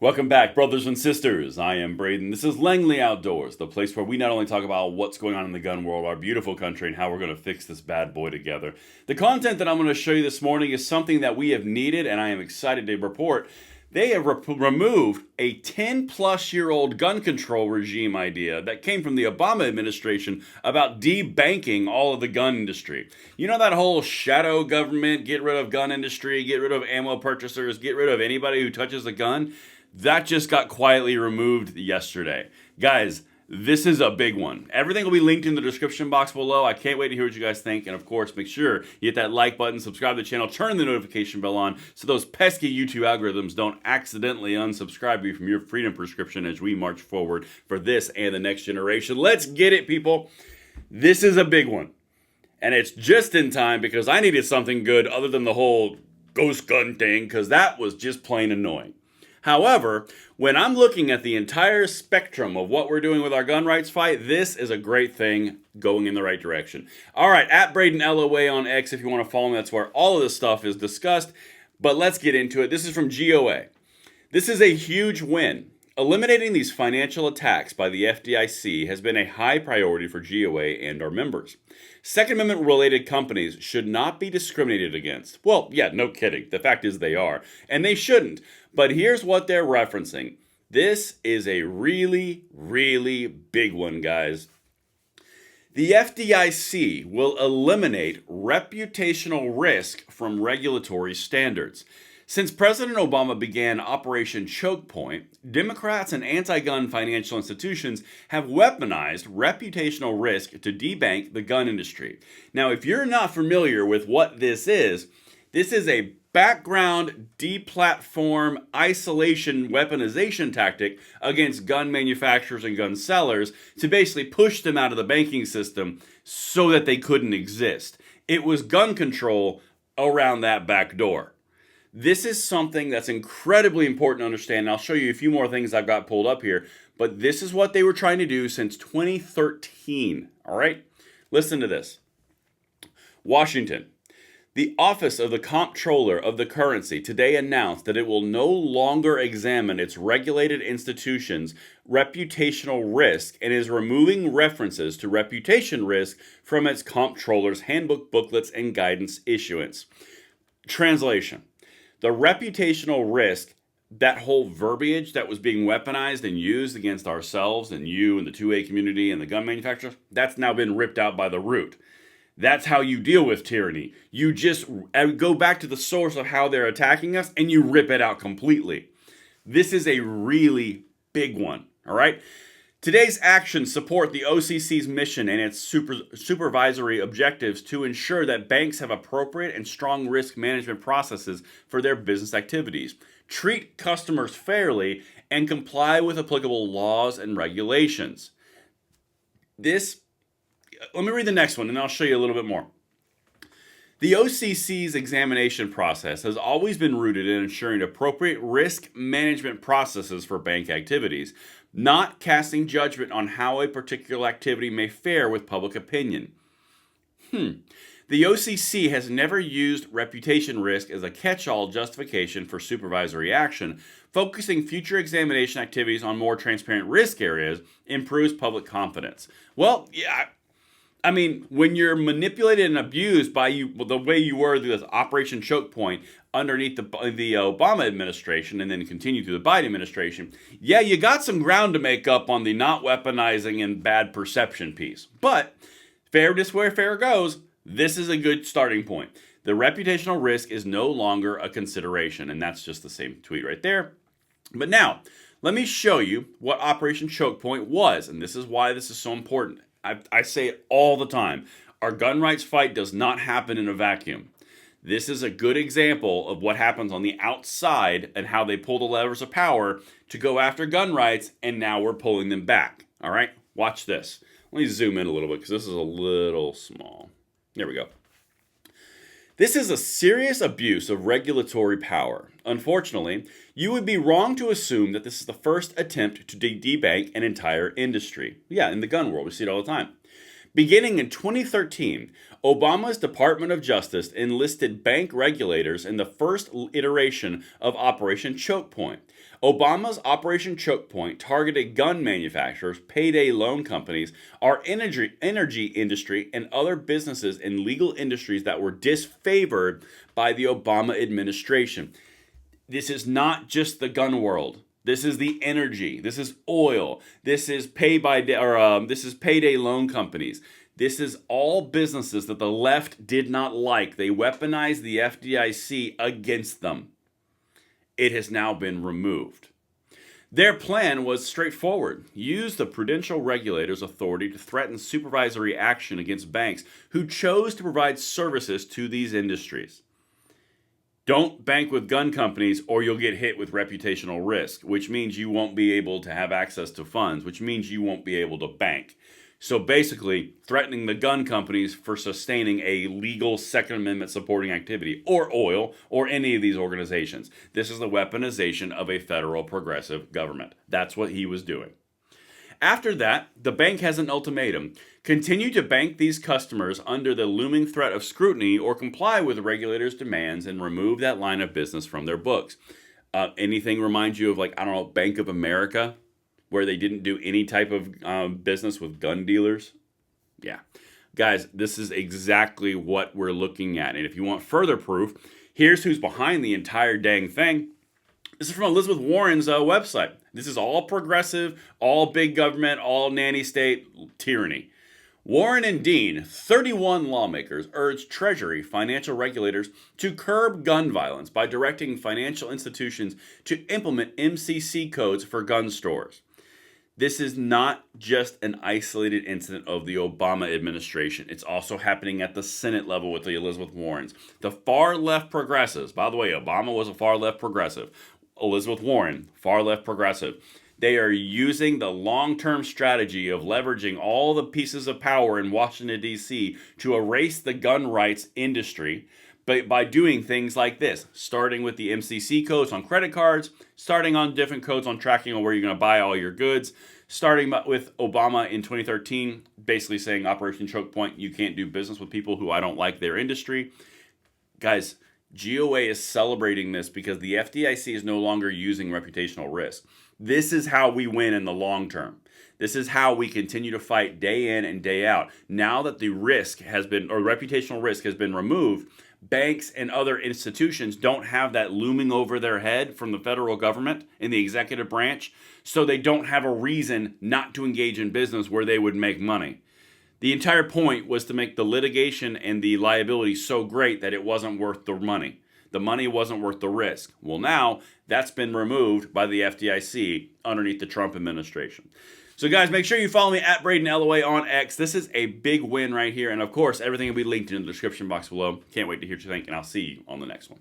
Welcome back, brothers and sisters. I am Braden. This is Langley Outdoors, the place where we not only talk about what's going on in the gun world, our beautiful country, and how we're going to fix this bad boy together. The content that I'm going to show you this morning is something that we have needed, and I am excited to report. They have removed a 10-plus-year-old gun control regime idea that came from the Obama administration about debanking all of the gun industry. You know that whole shadow government, get rid of gun industry, get rid of ammo purchasers, get rid of anybody who touches a gun? That just got quietly removed yesterday. Guys, this is a big one. Everything will be linked in the description box below. I can't wait to hear what you guys think. And of course, make sure you hit that like button, subscribe to the channel, turn the notification bell on so those pesky YouTube algorithms don't accidentally unsubscribe you from your freedom prescription as we march forward for this and the next generation. Let's get it, people. This is a big one. And it's just in time because I needed something good other than the whole ghost gun thing, because that was just plain annoying. However, when I'm looking at the entire spectrum of what we're doing with our gun rights fight, this is a great thing going in the right direction. All right, at Braden LOA on X if you want to follow me. That's where all of this stuff is discussed. But let's get into it. This is from GOA. This is a huge win. Eliminating these financial attacks by the FDIC has been a high priority for GOA and our members. Second Amendment related companies should not be discriminated against. Well, yeah, no kidding. The fact is they are. And they shouldn't. But here's what they're referencing. This is a really, really big one, guys. The FDIC will eliminate reputational risk from regulatory standards. Since President Obama began Operation Choke Point, Democrats and anti-gun financial institutions have weaponized reputational risk to debank the gun industry. Now, if you're not familiar with what this is a background deplatform isolation weaponization tactic against gun manufacturers and gun sellers to basically push them out of the banking system so that they couldn't exist. It was gun control around that back door. This is something that's incredibly important to understand. I'll show you a few more things I've got pulled up here, but this is what they were trying to do since 2013. All right? Listen to this. Washington. The Office of the Comptroller of the Currency today announced that it will no longer examine its regulated institutions' reputational risk and is removing references to reputation risk from its comptroller's handbook booklets and guidance issuance. Translation. The reputational risk, that whole verbiage that was being weaponized and used against ourselves and you and the 2A community and the gun manufacturers, that's now been ripped out by the root. That's how you deal with tyranny. You just go back to the source of how they're attacking us and you rip it out completely. This is a really big one, all right? Today's actions support the OCC's mission and its supervisory objectives to ensure that banks have appropriate and strong risk management processes for their business activities, treat customers fairly, and comply with applicable laws and regulations. Let me read the next one and I'll show you a little bit more. The OCC's examination process has always been rooted in ensuring appropriate risk management processes for bank activities, not casting judgment on how a particular activity may fare with public opinion. The OCC has never used reputation risk as a catch-all justification for supervisory action. Focusing future examination activities on more transparent risk areas improves public confidence. Well, yeah, I mean, when you're manipulated and abused by the way you were through this Operation Choke Point underneath the Obama administration and then continue through the Biden administration, yeah, you got some ground to make up on the not weaponizing and bad perception piece. But fairness where fair goes, this is a good starting point. The reputational risk is no longer a consideration, and that's just the same tweet right there. But now, let me show you what Operation Choke Point was, and this is why this is so important. I say it all the time. Our gun rights fight does not happen in a vacuum. This is a good example of what happens on the outside and how they pull the levers of power to go after gun rights, and now we're pulling them back. All right? Watch this. Let me zoom in a little bit because this is a little small. There we go. This is a serious abuse of regulatory power. Unfortunately, you would be wrong to assume that this is the first attempt to debank an entire industry. Yeah, in the gun world, we see it all the time. Beginning in 2013, Obama's Department of Justice enlisted bank regulators in the first iteration of Operation Choke Point. Obama's Operation Choke Point targeted gun manufacturers, payday loan companies, our energy industry, and other businesses in legal industries that were disfavored by the Obama administration. This is not just the gun world. This is the energy. This is oil. This is this is payday loan companies. This is all businesses that the left did not like. They weaponized the FDIC against them. It has now been removed. Their plan was straightforward. Use the prudential regulator's authority to threaten supervisory action against banks who chose to provide services to these industries. Don't bank with gun companies or you'll get hit with reputational risk, which means you won't be able to have access to funds, which means you won't be able to bank. So basically, threatening the gun companies for sustaining a legal Second Amendment supporting activity, or oil, or any of these organizations. This is the weaponization of a federal progressive government. That's what he was doing. After that, the bank has an ultimatum. Continue to bank these customers under the looming threat of scrutiny or comply with the regulators' demands and remove that line of business from their books. Anything remind you of, Bank of America, where they didn't do any type of business with gun dealers? Yeah. Guys, this is exactly what we're looking at. And if you want further proof, here's who's behind the entire dang thing. This is from Elizabeth Warren's website. This is all progressive, all big government, all nanny state tyranny. Warren and Dean, 31 lawmakers, urged Treasury financial regulators to curb gun violence by directing financial institutions to implement MCC codes for gun stores. This is not just an isolated incident of the Obama administration. It's also happening at the Senate level with the Elizabeth Warrens. The far left progressives, by the way, Obama was a far left progressive. Elizabeth Warren, far left progressive. They are using the long-term strategy of leveraging all the pieces of power in Washington, D.C. to erase the gun rights industry, but by doing things like this, starting with the MCC codes on credit cards, starting on different codes on tracking on where you're going to buy all your goods, starting with Obama in 2013, basically saying Operation Choke Point, you can't do business with people who I don't like their industry. Guys, GOA is celebrating this because the FDIC is no longer using reputational risk. This is how we win in the long term. This is how we continue to fight day in and day out. Now that the reputational risk has been removed, banks and other institutions don't have that looming over their head from the federal government in the executive branch, so they don't have a reason not to engage in business where they would make money. The entire point was to make the litigation and the liability so great that it wasn't worth the money. The money wasn't worth the risk. Well, now that's been removed by the FDIC underneath the Trump administration. So guys, make sure you follow me at BradenLOA on X. This is a big win right here. And of course, everything will be linked in the description box below. Can't wait to hear what you think, and I'll see you on the next one.